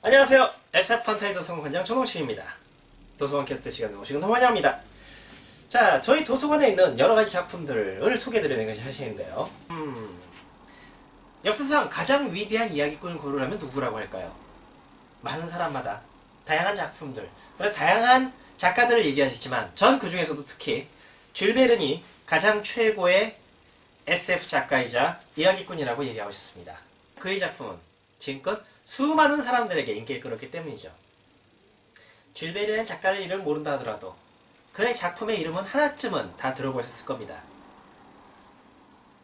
안녕하세요. SF 판타지 도서관 관장 전홍식입니다. 도서관 캐스트 시간에 오시건 더 환영합니다. 자, 저희 도서관에 있는 여러가지 작품들을 소개해드리는 것이 하시는데요. 역사상 가장 위대한 이야기꾼을 고르라면 누구라고 할까요? 많은 사람마다 다양한 작품들, 다양한 작가들을 얘기하셨지만 전 그 중에서도 특히 줄 베른이 가장 최고의 SF 작가이자 이야기꾼이라고 얘기하고 싶습니다. 그의 작품은 지금껏 수많은 사람들에게 인기를 끌었기 때문이죠. 줄 베른의 작가의 이름을 모른다 하더라도 그의 작품의 이름은 하나쯤은 다 들어보셨을 겁니다.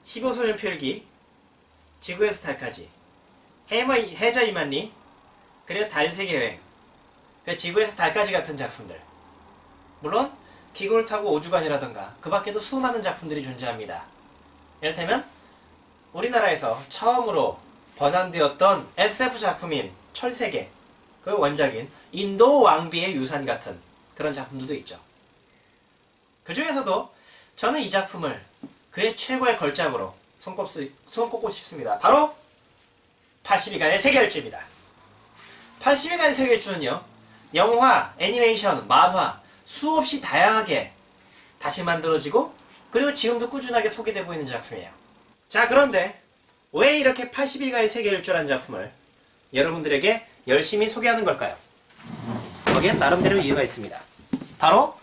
15소년 표류기, 지구에서 달까지, 해저 이만리, 그리고 달세계여행, 지구에서 달까지 같은 작품들. 물론 기구를 타고 우주관이라던가 그 밖에도 수많은 작품들이 존재합니다. 이를테면 우리나라에서 처음으로 번안되었던 SF 작품인 철세계, 그 원작인 인도 왕비의 유산 같은 그런 작품들도 있죠. 그 중에서도 저는 이 작품을 그의 최고의 걸작으로 손꼽고 싶습니다. 바로 82간의 세계일주입니다. 82간의 세계일주는요, 영화, 애니메이션, 만화 수없이 다양하게 다시 만들어지고 그리고 지금도 꾸준하게 소개되고 있는 작품이에요. 자, 그런데 왜 이렇게 81가의 세계일주라는 작품을 여러분들에게 열심히 소개하는 걸까요? 거기엔 나름대로 이유가 있습니다. 바로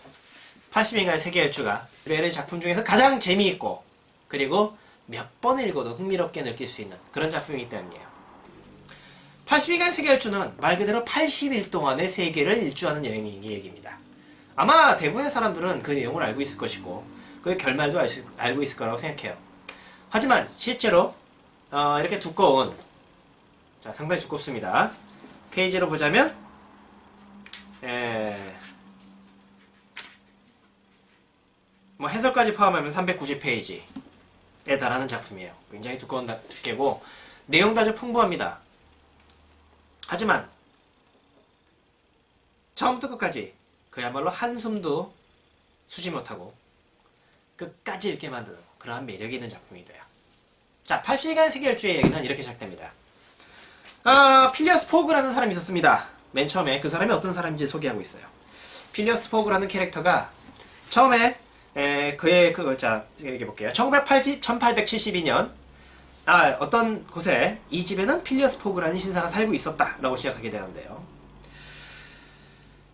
81가의 세계일주가 르베르의 작품 중에서 가장 재미있고 그리고 몇 번 읽어도 흥미롭게 느낄 수 있는 그런 작품이기 때문이에요. 81가의 세계일주는 말 그대로 80일 동안의 세계를 일주하는 여행의 얘기입니다. 아마 대부분의 사람들은 그 내용을 알고 있을 것이고 그 결말도 알고 있을 거라고 생각해요. 하지만 실제로 이렇게 두꺼운, 자, 상당히 두껍습니다. 페이지로 보자면 뭐 해설까지 포함하면 390페이지에 달하는 작품이에요. 굉장히 두꺼운 두께고 내용도 아주 풍부합니다. 하지만 처음부터 끝까지 그야말로 한숨도 쉬지 못하고 끝까지 읽게 만드는 그러한 매력이 있는 작품이 돼요. 자, 80일간의 세계일주의 얘기는 이렇게 시작됩니다. 필리어스 포그라는 사람이 있었습니다. 맨 처음에 그 사람이 어떤 사람인지 소개하고 있어요. 필리어스 포그라는 캐릭터가 처음에 얘기해볼게요. 1872년 어떤 곳에 이 집에는 필리어스 포그라는 신사가 살고 있었다라고 시작하게 되는데요.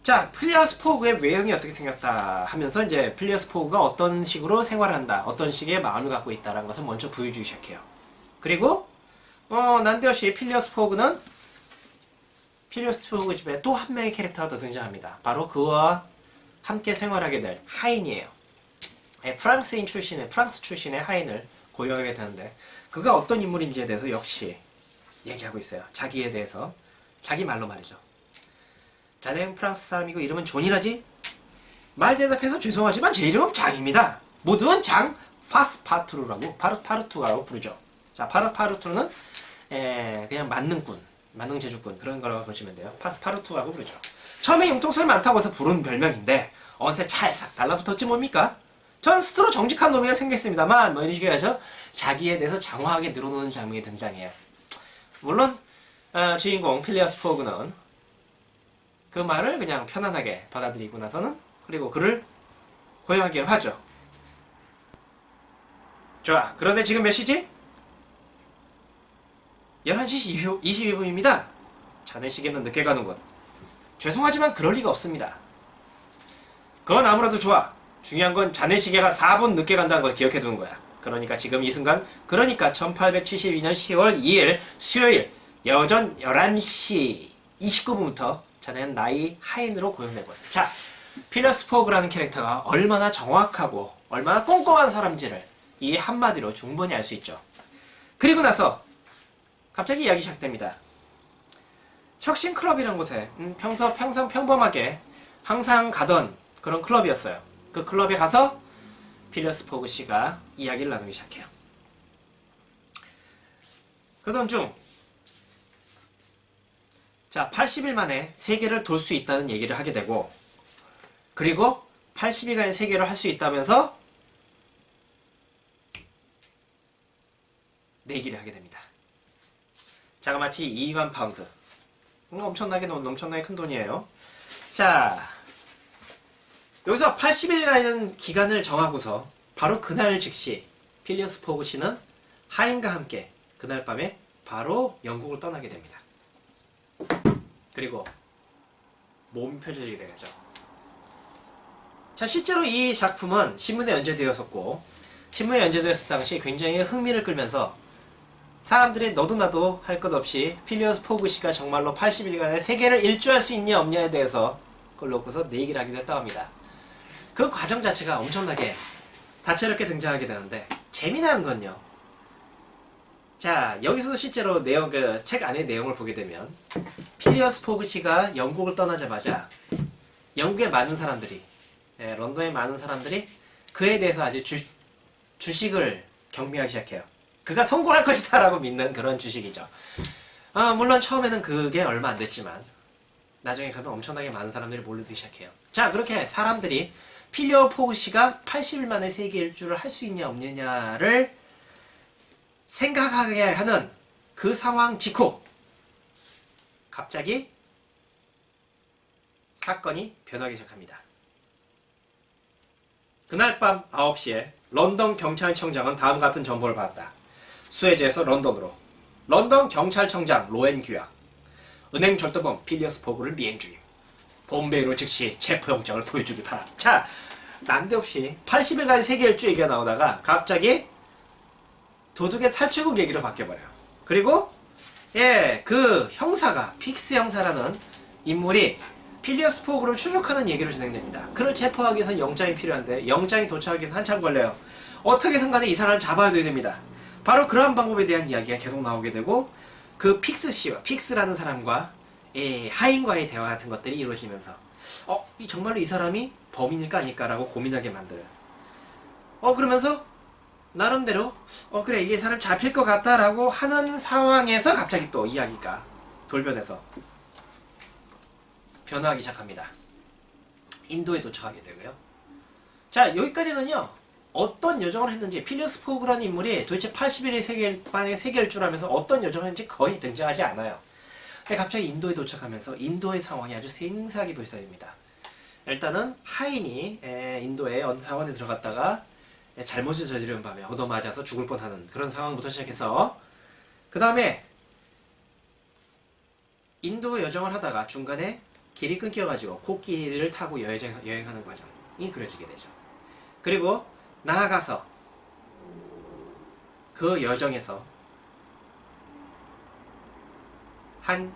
자, 필리어스 포그의 외형이 어떻게 생겼다 하면서 이제 필리어스 포그가 어떤 식으로 생활을 한다, 어떤 식의 마음을 갖고 있다라는 것을 먼저 보여주기 시작해요. 그리고 난데없이 필리어스 포그 집에 또 한 명의 캐릭터가 더 등장합니다. 바로 그와 함께 생활하게 될 하인이에요. 프랑스 출신의 하인을 고용하게 되는데 그가 어떤 인물인지에 대해서 역시 얘기하고 있어요. 자기에 대해서, 자기 말로 말이죠. 자네는 프랑스 사람이고 이름은 존이라지? 말 대답해서 죄송하지만 제 이름은 장입니다. 모두는 장 파르투라고 부르죠. 자, 파르투는 그냥 만능제주꾼 그런 거라고 보시면 돼요. 파르투라고 부르죠. 처음에 융통성이 많다고 해서 부른 별명인데 어느새 찰싹 달라붙었지 뭡니까? 전 스스로 정직한 놈이라 생각했습니다만 뭐 이런 식으로 해서 자기에 대해서 장황하게 늘어놓는 장면이 등장해요. 물론 주인공 필리어스 포그는 그 말을 그냥 편안하게 받아들이고 나서는 그리고 그를 고용하기로 하죠. 좋아, 그런데 지금 몇 시지? 11시 22분입니다. 자네 시계는 늦게 가는군. 죄송하지만 그럴 리가 없습니다. 그건 아무래도 좋아. 중요한 건 자네 시계가 4분 늦게 간다는 걸 기억해 두는 거야. 그러니까 지금 이 순간, 그러니까 1872년 10월 2일 수요일 여전 11시 29분부터 자네는 나의 하인으로 고용된 거죠. 자, 필리어스 포그라는 캐릭터가 얼마나 정확하고 얼마나 꼼꼼한 사람인지를 이 한마디로 충분히 알 수 있죠. 그리고 나서 갑자기 이야기 시작됩니다. 혁신클럽이라는 곳에 평범하게 항상 가던 그런 클럽이었어요. 그 클럽에 가서 필리어스 포그 씨가 이야기를 나누기 시작해요. 그러던 중 자, 80일 만에 세계를 돌 수 있다는 얘기를 하게 되고 그리고 80일간의 세계를 할 수 있다면서 내기를 하게 됩니다. 자그마치 2만 파운드 엄청나게 큰 돈이에요. 자, 여기서 80일이라는 기간을 정하고서 바로 그날 즉시 필리어스 포그 씨는 하인과 함께 그날 밤에 바로 영국을 떠나게 됩니다. 그리고 몸이 펼쳐지게 되죠. 자, 실제로 이 작품은 신문에 연재되었었고, 신문에 연재되었을 당시 굉장히 흥미를 끌면서 사람들이 너도 나도 할 것 없이 필리어스 포그 씨가 정말로 80일간의 세계를 일주할 수 있냐 없냐에 대해서 그걸 놓고서 내기를 하기도 했다고 합니다. 그 과정 자체가 엄청나게 다채롭게 등장하게 되는데, 재미난 건요. 자, 여기서도 실제로 그 책 안의 내용을 보게 되면 필리어스 포그 씨가 영국을 떠나자마자 영국의 많은 사람들이, 런던의 많은 사람들이 그에 대해서 아주 주식을 경매하기 시작해요. 그가 성공할 것이다 라고 믿는 그런 주식이죠. 물론 처음에는 그게 얼마 안 됐지만 나중에 가면 엄청나게 많은 사람들이 몰리기 시작해요. 자, 그렇게 사람들이 필리어 포그 씨가 80일 만에 세계 일주를 할 수 있냐 없느냐를 생각하게 하는 그 상황 직후 갑자기 사건이 변하기 시작합니다. 그날 밤 9시에 런던 경찰청장은 다음 같은 정보를 받았다. 수에즈에서 런던으로 런던 경찰청장 로엔 규약, 은행 절도범 필리어스 포그를 미행 중임. 본베이로 즉시 체포영장을 보여주기 바람. 자, 난데없이 80일간 세계 일주 얘기가 나오다가 갑자기 도둑의 탈출국 얘기로 바뀌어버려요. 그리고 그 형사가 픽스 형사라는 인물이 필리어스 포그를 추적하는 얘기로 진행됩니다. 그를 체포하기 위해서 영장이 필요한데 영장이 도착하기 위해서 한참 걸려요. 어떻게든 간에 이 사람을 잡아야 됩니다. 바로 그러한 방법에 대한 이야기가 계속 나오게 되고, 그 픽스 씨와 픽스라는 사람과 하인과의 대화 같은 것들이 이루어지면서 정말로 이 사람이 범인일까 아닐까라고 고민하게 만들어요. 그러면서 나름대로 그래, 이게 사람 잡힐 것 같다라고 하는 상황에서 갑자기 또 이야기가 돌변해서 변화하기 시작합니다. 인도에 도착하게 되고요. 자, 여기까지는요, 어떤 여정을 했는지, 필리어스 포그라는 인물이 도대체 80일의 세계 일주라면서 어떤 여정을 했는지 거의 등장하지 않아요. 근데 갑자기 인도에 도착하면서 인도의 상황이 아주 생생하게 묘사됩니다. 일단은 하인이 인도의 어느 사원에 들어갔다가 잘못을 저지른 밤에 얻어맞아서 죽을 뻔하는 그런 상황부터 시작해서, 그 다음에 인도 여정을 하다가 중간에 길이 끊겨가지고 코끼리를 타고 여행하는 과정이 그려지게 되죠. 그리고 나아가서 그 여정에서 한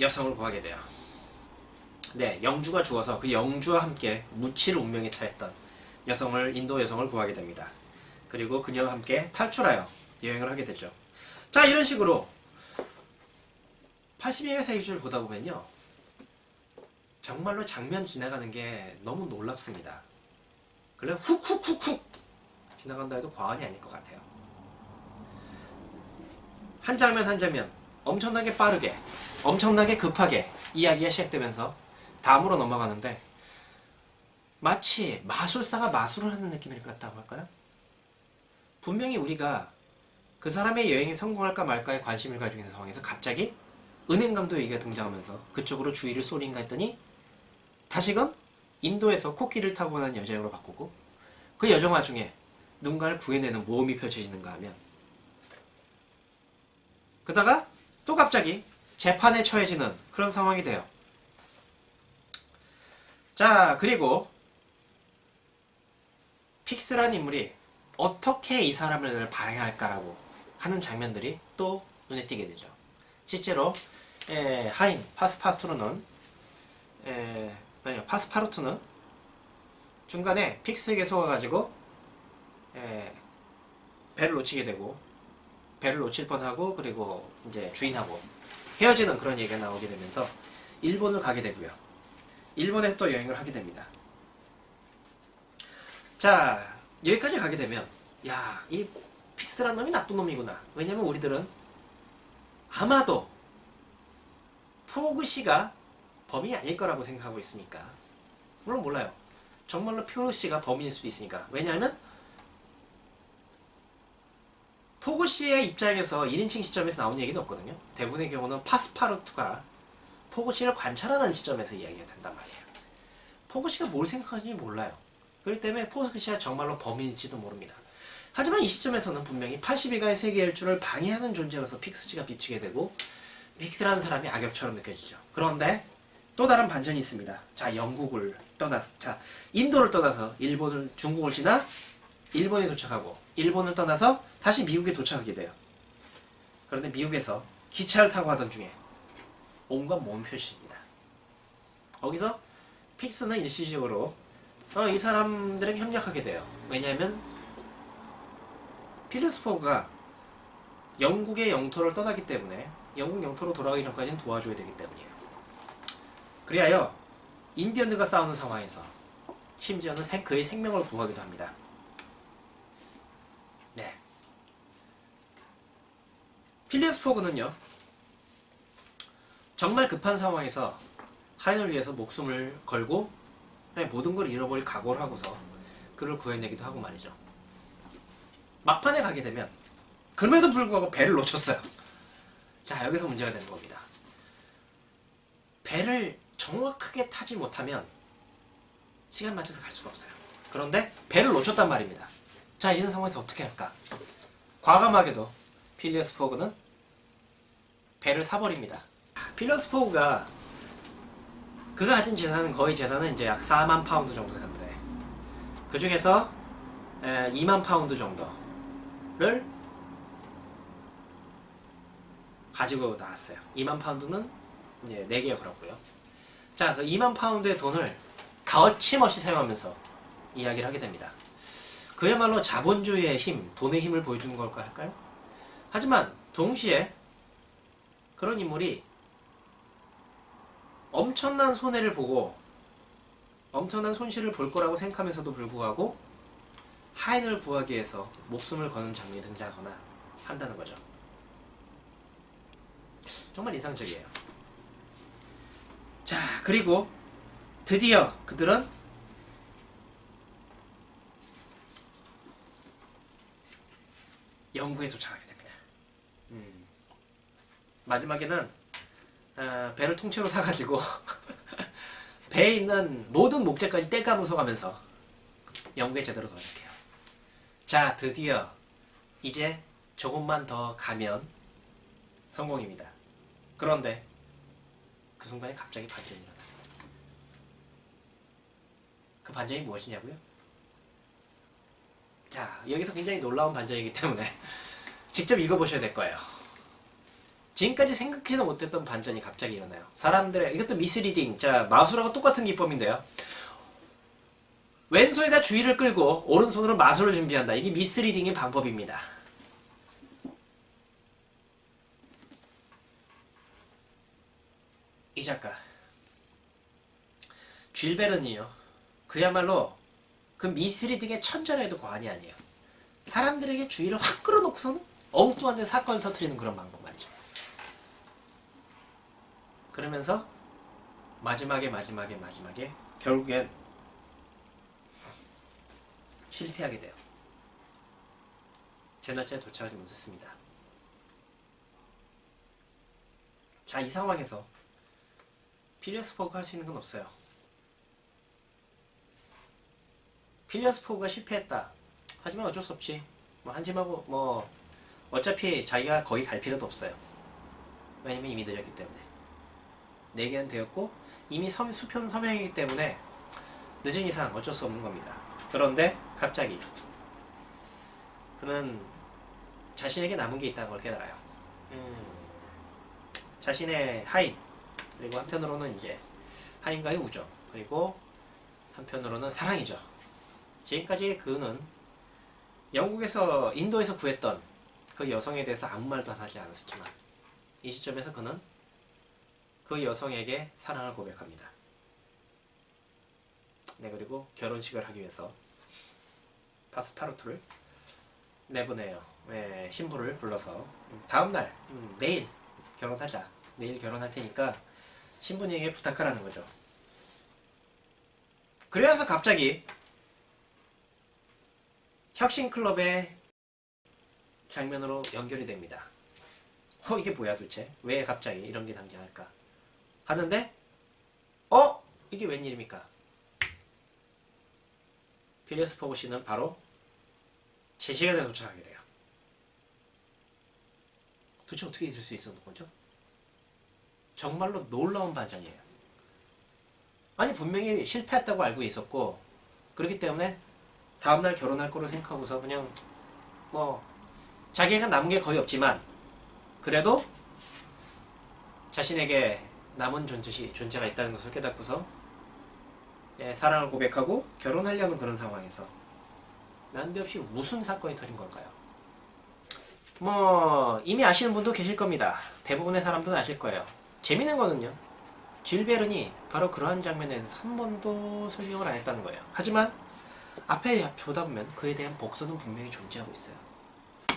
여성을 구하게 돼요. 네, 영주가 죽어서 그 영주와 함께 묻힐 운명에 처했던 인도 여성을 구하게 됩니다. 그리고 그녀와 함께 탈출하여 여행을 하게 되죠. 자, 이런 식으로 80일의 세계주를 보다 보면요, 정말로 장면 지나가는 게 너무 놀랍습니다. 그래 훅훅훅훅 지나간다 해도 과언이 아닐 것 같아요. 한 장면 한 장면 엄청나게 빠르게, 엄청나게 급하게 이야기가 시작되면서 다음으로 넘어가는데, 마치 마술사가 마술을 하는 느낌일 것 같다고 할까요? 분명히 우리가 그 사람의 여행이 성공할까 말까에 관심을 가지고 있는 상황에서 갑자기 은행강도 얘기가 등장하면서 그쪽으로 주의를 쏠인가 했더니 다시금 인도에서 코끼리를 타고 가는 여정으로 바꾸고, 그 여정 와중에 누군가를 구해내는 모험이 펼쳐지는가 하면, 그러다가 또 갑자기 재판에 처해지는 그런 상황이 돼요. 자, 그리고 픽스라는 인물이 어떻게 이 사람을 발행할까라고 하는 장면들이 또 눈에 띄게 되죠. 실제로 하인 파스파르투는 중간에 픽스에게 속아가지고 배를 놓치게 되고, 배를 놓칠 뻔하고, 그리고 이제 주인하고 헤어지는 그런 얘기가 나오게 되면서 일본을 가게 되고요. 일본에 또 여행을 하게 됩니다. 자, 여기까지 가게 되면 야, 이 픽스란 놈이 나쁜 놈이구나. 왜냐면 우리들은 아마도 포그 씨가 범인이 아닐 거라고 생각하고 있으니까. 물론 몰라요. 정말로 포그 씨가 범인일 수도 있으니까. 왜냐하면 포그 씨의 입장에서 1인칭 시점에서 나오는 얘기는 없거든요. 대부분의 경우는 파스파르투가 포그 씨를 관찰하는 시점에서 이야기가 된단 말이에요. 포그 씨가 뭘 생각하는지 몰라요. 그렇기 때문에 포그 씨가 정말로 범인일지도 모릅니다. 하지만 이 시점에서는 분명히 82가의 세계 일주를 방해하는 존재로서 픽스지가 비추게 되고 픽스라는 사람이 악역처럼 느껴지죠. 그런데 또 다른 반전이 있습니다. 자, 영국을 떠나서, 자, 인도를 떠나서 일본을, 중국을 지나 일본에 도착하고 일본을 떠나서 다시 미국에 도착하게 돼요. 그런데 미국에서 기차를 타고 가던 중에 온갖 몸표시입니다. 거기서 픽스는 일시적으로 이 사람들에게 협력하게 돼요. 왜냐하면 필리스 포그가 영국의 영토를 떠나기 때문에 영국 영토로 돌아가기 전까지는 도와줘야 되기 때문이에요. 그리하여 인디언들과 싸우는 상황에서 심지어는 그의 생명을 구하기도 합니다. 네. 필리스 포그는요, 정말 급한 상황에서 하인을 위해서 목숨을 걸고 모든 걸 잃어버릴 각오를 하고서 그를 구해내기도 하고 말이죠. 막판에 가게 되면 그럼에도 불구하고 배를 놓쳤어요. 자, 여기서 문제가 되는 겁니다. 배를 정확하게 타지 못하면 시간 맞춰서 갈 수가 없어요. 그런데 배를 놓쳤단 말입니다. 자, 이런 상황에서 어떻게 할까? 과감하게도 필리어스 포그는 배를 사버립니다. 필리어스 포그가 그가 가진 재산은 거의 재산은 이제 약 4만 파운드 정도 되는데 그 중에서 2만 파운드 정도를 가지고 나왔어요. 2만 파운드는 이제 4개에 걸었고요. 자, 그 2만 파운드의 돈을 거침없이 사용하면서 이야기를 하게 됩니다. 그야말로 자본주의의 힘, 돈의 힘을 보여주는 걸까 할까요? 하지만 동시에 그런 인물이 엄청난 손해를 보고 엄청난 손실을 볼 거라고 생각하면서도 불구하고 하인을 구하기 위해서 목숨을 거는 장면이 등장하거나 한다는 거죠. 정말 인상적이에요. 자, 그리고 드디어 그들은 영국에 도착하게 됩니다. 마지막에는 배를 통째로 사가지고 배에 있는 모든 목재까지 떼까무서가면서 영국에 제대로 도착해요. 자, 드디어 이제 조금만 더 가면 성공입니다. 그런데 그 순간에 갑자기 반전이 일어납니다. 그 반전이 무엇이냐고요? 자, 여기서 굉장히 놀라운 반전이기 때문에 직접 읽어보셔야 될 거예요. 지금까지 생각해도 못했던 반전이 갑자기 일어나요. 사람들의, 이것도 미스리딩, 자, 마술하고 똑같은 기법인데요. 왼손에다 주의를 끌고 오른손으로 마술을 준비한다. 이게 미스리딩의 방법입니다. 이 작가 쥘 베른이요, 그야말로 그 미스리딩의 천재라 해도 과언이 아니에요. 사람들에게 주의를 확 끌어놓고서는 엉뚱한 데 사건을 터뜨리는 그런 방법 말이죠. 그러면서 마지막에 결국엔 실패하게 돼요. 제 날짜에 도착하지 못했습니다. 자, 이 상황에서 필리어스 포그가 할 수 있는 건 없어요. 필리어스 포그가 실패했다. 하지만 어쩔 수 없지. 한심하고 어차피 자기가 거기 갈 필요도 없어요. 왜냐면 이미 늦었기 때문에. 4개는 되었고 이미 수표는 서명이기 때문에 늦은 이상 어쩔 수 없는 겁니다. 그런데 갑자기 그는 자신에게 남은 게 있다는 걸 깨달아요. 자신의 하인, 그리고 한편으로는 이제 하인과의 우정, 그리고 한편으로는 사랑이죠. 지금까지 그는 영국에서, 인도에서 구했던 그 여성에 대해서 아무 말도 하지 않았지만 이 시점에서 그는 그 여성에게 사랑을 고백합니다. 네, 그리고 결혼식을 하기 위해서 파스파르투를 내보내요. 네, 신부를 불러서 다음날, 내일 결혼하자. 내일 결혼할 테니까 신부님에게 부탁하라는 거죠. 그래서 갑자기 혁신클럽의 장면으로 연결이 됩니다. 이게 뭐야 도대체? 왜 갑자기 이런 게 등장할까? 하는데 이게 웬일입니까? 필리어스 포그 씨는 바로 제 시간에 도착하게 돼요. 도대체 어떻게 있을 수 있었던 거죠? 정말로 놀라운 반전이에요. 아니 분명히 실패했다고 알고 있었고 그렇기 때문에 다음날 결혼할 거로 생각하고서 그냥 뭐 자기가 남은 게 거의 없지만 그래도 자신에게 남은 존재가 있다는 것을 깨닫고서 사랑을 고백하고 결혼하려는 그런 상황에서 난데없이 무슨 사건이 터진 걸까요? 뭐 이미 아시는 분도 계실 겁니다. 대부분의 사람들은 아실 거예요. 재밌는 거는요. 줄 베른이 바로 그러한 장면에서 한 번도 설명을 안 했다는 거예요. 하지만 앞에 보다 보면 그에 대한 복선은 분명히 존재하고 있어요.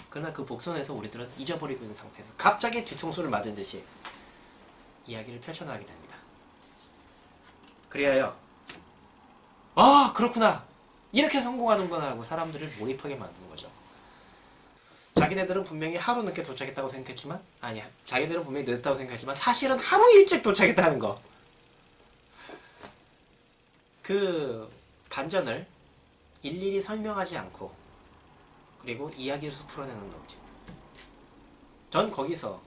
그러나 그 복선에서 우리들은 잊어버리고 있는 상태에서 갑자기 뒤통수를 맞은 듯이 이야기를 펼쳐나가게 됩니다. 그리하여 그렇구나 이렇게 성공하는구나 하고 사람들을 몰입하게 만드는 거죠. 자기네들은 분명히 하루 늦게 도착했다고 생각했지만 아니야 자기네들은 분명히 늦었다고 생각했지만 사실은 하루 일찍 도착했다는 거. 그 반전을 일일이 설명하지 않고 그리고 이야기로서 풀어내는 놈이지. 전 거기서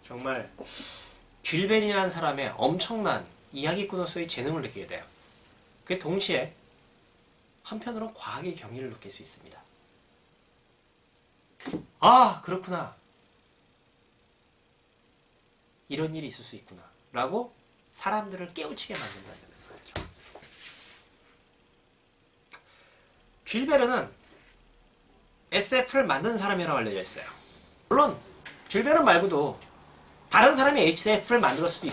정말 귤벤이라는 사람의 엄청난 이야기꾼으로서의 재능을 느끼게 돼요. 그 동시에 한편으로는 과학의 경이를 느낄 수 있습니다. 그렇구나. 이런 일이 있을 수 있구나. 라고 사람들을 깨우치게 만든다는 거죠. 줄 베른은 SF를 만든 사람이라고 알려져 있어요. 물론 줄 베른 말고도 다른 사람이 SF를 만들 수도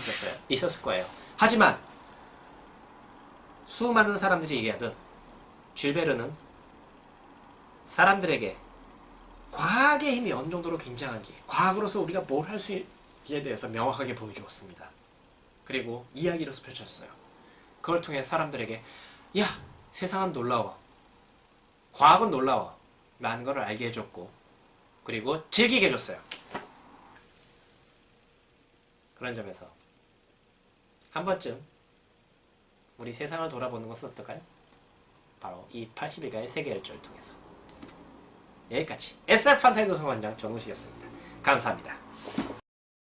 있었을 거예요. 하지만 수많은 사람들이 얘기하듯 줄 베른은 사람들에게 과학의 힘이 어느 정도로 굉장한지 과학으로서 우리가 뭘 할 수 있지에 대해서 명확하게 보여주었습니다. 그리고 이야기로서 펼쳤어요. 그걸 통해 사람들에게 세상은 놀라워 과학은 놀라워 라는 걸 알게 해줬고 그리고 즐기게 해줬어요. 그런 점에서 한 번쯤 우리 세상을 돌아보는 것은 어떨까요? 바로 이 80일간의 세계 열전을 통해서. 여기까지 SF 판타지 도서관장 정우식이었습니다. 감사합니다.